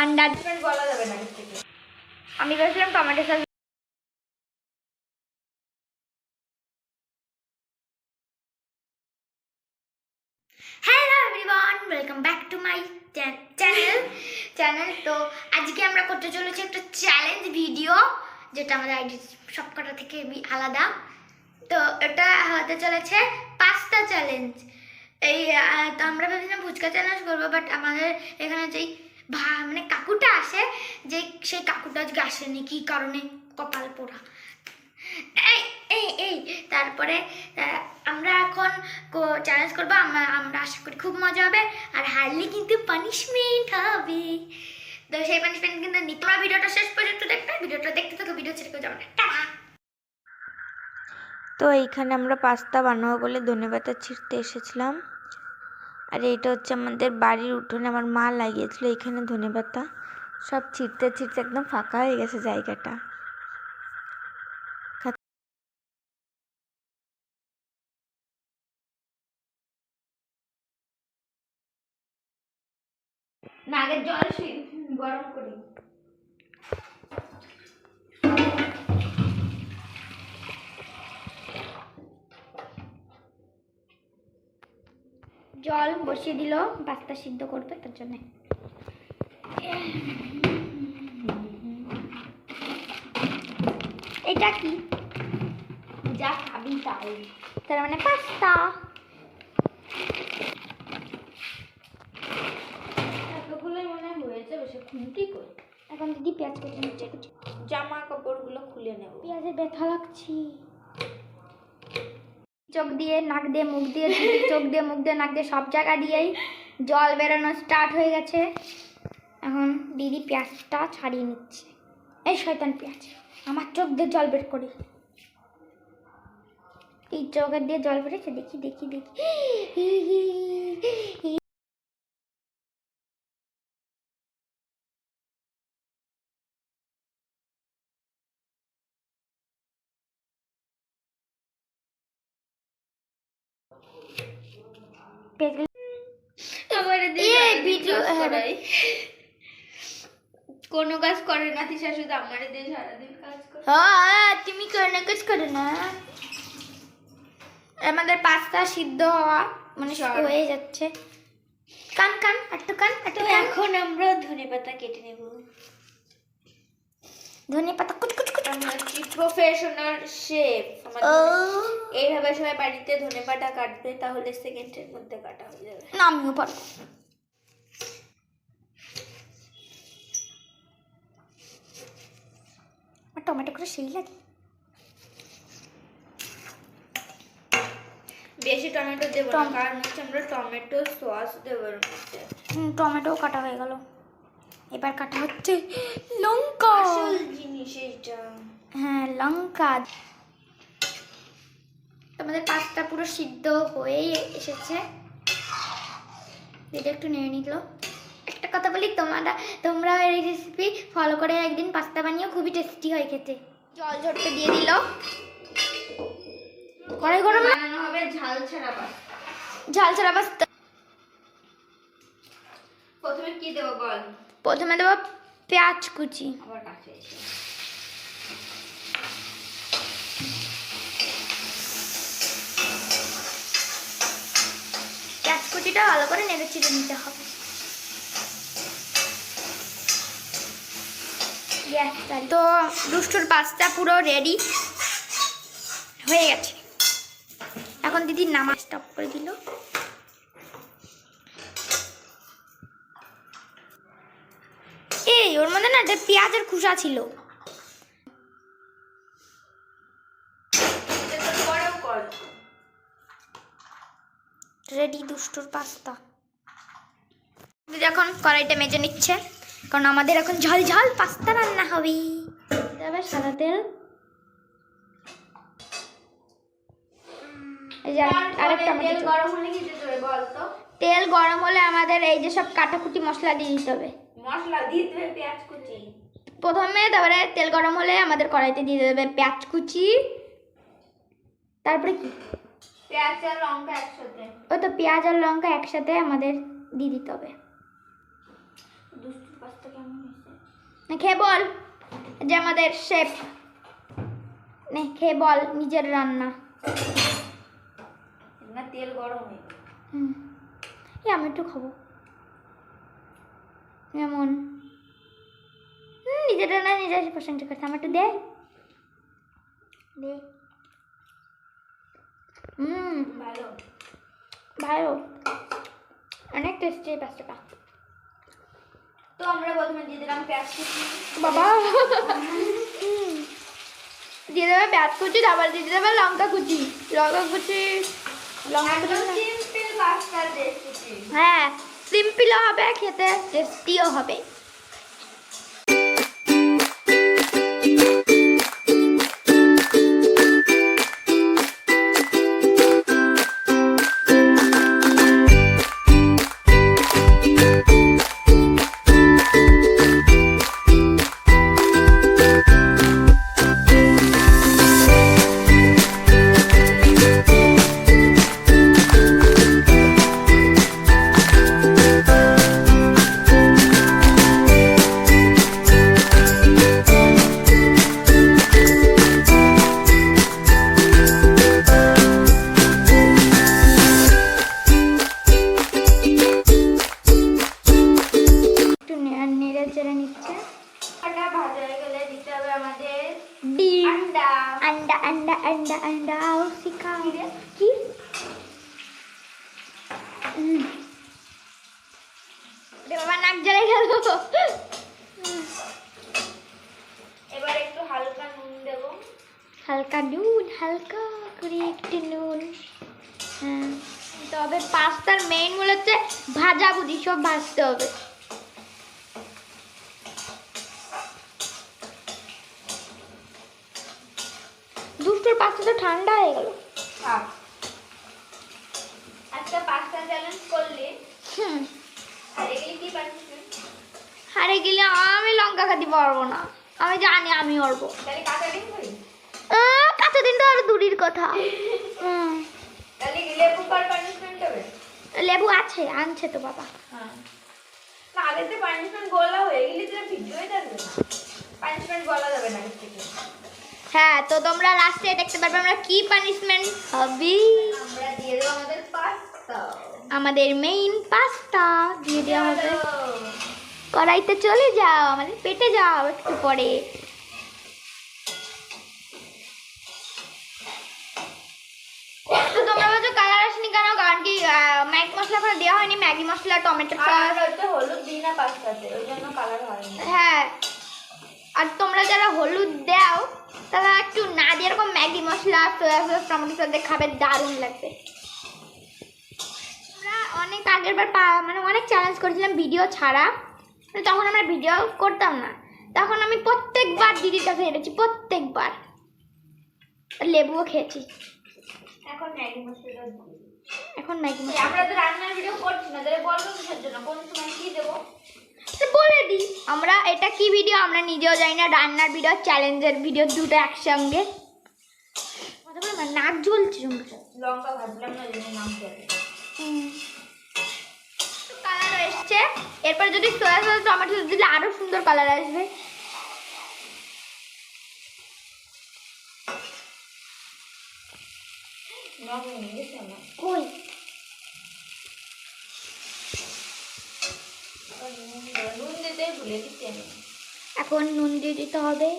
Under বলা যাবে না থেকে। আমি বলছিলাম tomato sauce. Hello everyone, welcome back to my channel. তো আজকে আমরা করতে চলেছি একটা চ্যালেঞ্জ ভিডিও, যেটা আমাদের আইডি সবকটা থেকে আলাদা। তো এটা হতে চলেছে পাস্তা চ্যালেঞ্জ। এই তো আমরা ভেবেছিলাম ফুচকা চ্যালেঞ্জ করবো, বাট আমাদের এখানে যেই মানে কাকুটা আসে, যে সেই কাকুটা আজকে আসেনি, কী কারণে কপাল পোড়া। এই এই এই তারপরে আমরা এখন চ্যালেঞ্জ করবো। আমরা আশা করি খুব মজা হবে, আর হারলে কিন্তু পানিশমেন্ট হবে। তো সেই পানিশমেন্ট কিন্তু তোমরা ভিডিওটা শেষ পর্যন্ত দেখবে। ভিডিওটা দেখতে থাকো, ভিডিও ছেড়ে কেউ যাবে না। তো এইখানে আমরা পাস্তা বানাবো বলে ধনেপাতা ছিঁড়তে এসেছিলাম। আর এইটা হচ্ছে আমাদের বাড়ির উঠোনে আমার মা লাগিয়েছিল এইখানে ধনেপাতা। সব ছিঁড়তে ছিঁড়তে একদম ফাঁকা হয়ে গেছে জায়গাটা। না, আগে জল গরম করি। জল বসিয়ে দিল, পাস্তা সিদ্ধ করবে তার জন্য। এটা কি? যা খাবি তাই, তার মানে পাস্তা। এতগুলোই মনে হয়েছে, বেশি খুন্তি করি। এখন দিদি পেঁয়াজ কেটে নিচ্ছে। জামা কাপড়গুলো খুলে নেব। পেঁয়াজের ব্যথা লাগছি। চোখ দিয়ে, নাক দিয়ে, মুখ দিয়ে, চোখ দিয়ে, মুখ দিয়ে, নাক দিয়ে, সব জায়গা দিয়েই জল বেরোনো স্টার্ট হয়ে গেছে। এখন দিদি পেঁয়াজটা ছাড়িয়ে নিচ্ছে। এই শয়তান পেঁয়াজ, আমার চোখ দিয়ে জল বের করি। এই চোখের দিয়ে জল বেরোচ্ছে, দেখি দেখি দেখি। কোনো কাজ করে না তিশা, শুধু আমার দিয়ে সারাদিন কাজ করে। হ্যাঁ, তুমি কোনো কাজ করো না। আমাদের পাস্তা সিদ্ধ হওয়া মানে হয়ে যাচ্ছে। কান কান একটু কান একটু। এখন আমরা ধনেপাতা কেটে নেব। ধনে পাতা কুচ কুচ কুচ। আমরা হচ্ছি প্রফেশনাল শেফ। এইভাবে সবাই বাড়িতে ধনেপাতা কাটবে, তাহলে সেকেন্ডের মধ্যে কাটা হয়ে যাবে। না, আমিও পারবো। টমেটো করে সেই লাগে। বেশি টমেটো দেবো না, কারণ হচ্ছে আমরা টমেটো সস দেবো এর মধ্যে। টমেটো কাটা হয়ে গেল, এবার কাটা হচ্ছে লঙ্কা। আসল জিনিস এইটা। হ্যাঁ, লঙ্কা। তোমাদের পাস্তা পুরো সিদ্ধ হয়েই এসেছে। এটা একটু নেড়ে নিল। একটা কথা বলি, তোমরা এই রেসিপি ফলো করে একদিন পাস্তা বানিয়েও, খুবই টেস্টি হয় খেতে। জল ঝরতে দিয়ে দিল। কড়াই গরম বানানো হবে ঝাল ছাড়া পাস্তা। ঝাল ছাড়া পাস্তা। প্রথমে কি দেবো বল? প্রথমে দেবো পেঁয়াজ কুচি। আবার কাছে এসে পেঁয়াজ কুচিটা ভালো করে নেড়ে চিড়ে নিতে হবে। তো দুষ্টুর পাস্তা পুরো রেডি হয়ে গেছে। এখন দিদি নামা স্টপ করে দিল। এই ওর মধ্যে না একটা পেঁয়াজের খোসা ছিল। রেডি দুষ্টুর পাস্তা। দিদি এখন কড়াইটা মেজে নিচ্ছে, কারণ আমাদের এখন ঝাল ঝাল পাস্তা রান্না হবে। তবে সাদা তেল, আরেকটা তেল গরম হলে কি দিতে হবে বল তো? তেল গরম হলে আমাদের এই যে সব কাটাকুটি মশলা দিয়ে দিতে হবে। মশলা দিতে হবে পেঁয়াজ কুচি প্রথমে, তারপরে তেল গরম হলে আমাদের কড়াইতে দিয়ে দেবে পেঁয়াজ কুচি। তারপরে কি? পেঁয়াজ আর লঙ্কা একসাথে। ওই তো পেঁয়াজ আর লঙ্কা একসাথে আমাদের দিয়ে দিতে হবে। দুষ্টু পাস্তা কেমন হয়েছে? না খেয়ে বল যে আমাদের শেফ, নে খেয়ে বল নিজের রান্না। না তেল গরম হয়ে গেছে। এই আমি একটু খাবো এমন। নিজের রান্না নিজের প্রশংসা করছে, আমার একটু দে দে। ভালো ভালো, অনেক টেস্টি পাস্তাটা। তো আমরা প্রথমে দিয়ে দিলাম পেঁয়াজ কুচি। বাবা দিয়ে দেবে পেঁয়াজ কুচি, তারপর দিয়ে দেবে লঙ্কা কুচি। লঙ্কা কুচি সিম্পল পাস্তার রেসিপি। হ্যাঁ, সিম্পলও হবে, খেতে টেস্টিও হবে। নেড়ে চেড়ে নিচ্ছে। আটা ভাজা হয়ে গেলে দিতে হবে আমাদের ডিম, আন্ডা। अंडा अंडा अंडा अंडा आओ सिखाओ কি রে বাবা, নাক জ্বালাই গেল। এবার একটু হালকা নুন দেব। হালকা নুন, হালকা করে একটু নুন। হ্যাঁ, তবে পাস্তার মেইন মূল হচ্ছে ভাজা ভুজি, সব ভাজতে হবে। দুষ্টুর পাস্তা তো ঠান্ডা হয়ে গেল। আজকে পাস্তা চ্যালেঞ্জ করলে হুম, হারে গেলে কি পানিশমেন্ট? হারে গেলে আমি লঙ্কা খেতে পারবো না, আমি জানি আমি পারবো। তাহলে কাঁচা ডিম করি? কাঁচা দিন তো আরো দূরের কথা। তাহলে লেবু পার পানিশমেন্ট হবে? লেবু আছে, আনছে তো বাবা। হ্যাঁ, না আগে তো পানিশমেন্ট বলা হয়ে গেলে তো ভিডিওই থাকবে না। পানিশমেন্ট বলা যাবে না থেকে। হ্যাঁ, তো তোমরা লাস্টে দেখতে পারবে আমরা কি পানিশমেন্ট হবে। আমরা দিয়ে দেবো আমাদের পাস্তা। আমাদের মেইন পাস্তা দিয়ে দিও। আমাদের কড়াইতে চলে যাও, আমাদের পেটে যাও একটু পরে। তো তোমরা বলছো কালার আসেনি কেন? কারণ কি ম্যাগি মশলা এখন দেওয়া হয়নি, ম্যাগি মশলা, টমেটো আর সস। আমরা হচ্ছে হলুদ দিই না পাস্তাতে, ওই জন্য কালার হয়নি। হ্যাঁ, আর তোমরা যারা হলুদ দাও তারা একটু না দিয়ে এরকম ম্যাগি মশলা, সয়া সস, টমেটো সস দিয়ে খাবে, দারুণ লাগবে। আমরা অনেক আগের বার মানে অনেক চ্যালেঞ্জ করেছিলাম ভিডিও ছাড়া, মানে তখন আমরা ভিডিও করতাম না, তখন আমি প্রত্যেকবার দিদির কাছে হেরেছি, প্রত্যেকবার। লেবুও খেয়েছি। এখন ম্যাগি মশলা দিই। এখন ম্যাগি মশলা আমরা তো রান্নার ভিডিও করছি না, তাহলে বলবো কিসের জন্য? কোন সময় কি দেবো বলে দিই। আমরা এটা কি ভিডিও আমরা নিজেও জানি না, রান্নার ভিডিও, চ্যালেঞ্জের ভিডিও দুটো একসঙ্গে। নাক জ্বলছে। লঙ্কা ভাজলাম না, জন্য নাম যাবে। কালার এসছে, এরপর যদি সয়া সস, টমেটো সস দিলে আরো সুন্দর কালার আসবে। কই নুন দিতে ভুলে গেছি আমি। এখন নুন দিয়ে দিতে হবে।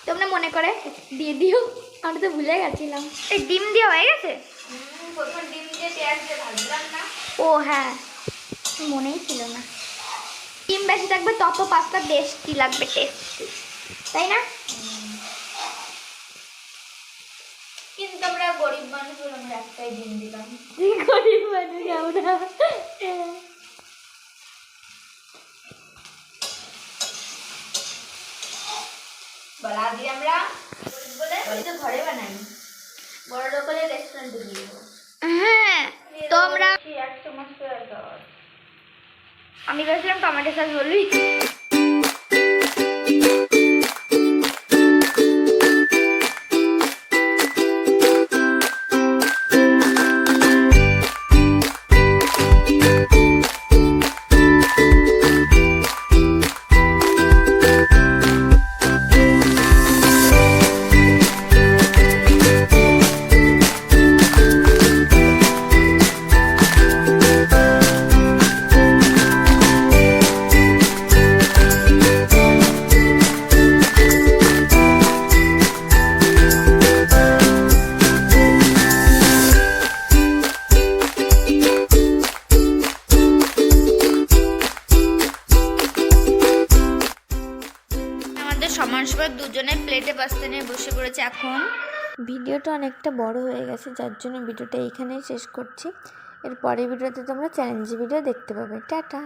তোমরা মনে করে দিয়ে দিও, আমরা তো ভুলে গেছিলাম। এই ডিম দিয়ে হয়ে গেছে। প্রথম ডিম দিয়ে পেঁয়াজ দিয়ে ভাজলাম না। ও হ্যাঁ, মনেই ছিল না। ডিম বেশি থাকবে তত পাস্তা টেস্টি লাগবে, টেস্টি, তাই না? কিন্তু আমরা গরিব মানুষ, আমরা একটাই ডিম দিলাম। গরিব মানুষ আমরা। বলা দিয়ে আমরা বলে ঘরে বানাই, বড় লোকের রেস্টুরেন্টে দিয়ে দেবো। হ্যাঁ, তোমরা, 1 চামচ সয়া সস। আমি বলছিলাম টমেটো সস বলবি। আমাদের সমান সমান দুজনে প্লেটে পাস্তা নিয়ে বসে পড়েছে এখন। ভিডিওটা অনেকটা বড় হয়ে গেছে, যার জন্য ভিডিওটা এইখানেই শেষ করছি। এর পরের ভিডিওতে তোমরা চ্যালেঞ্জ ভিডিও দেখতে পাবে। টাটা।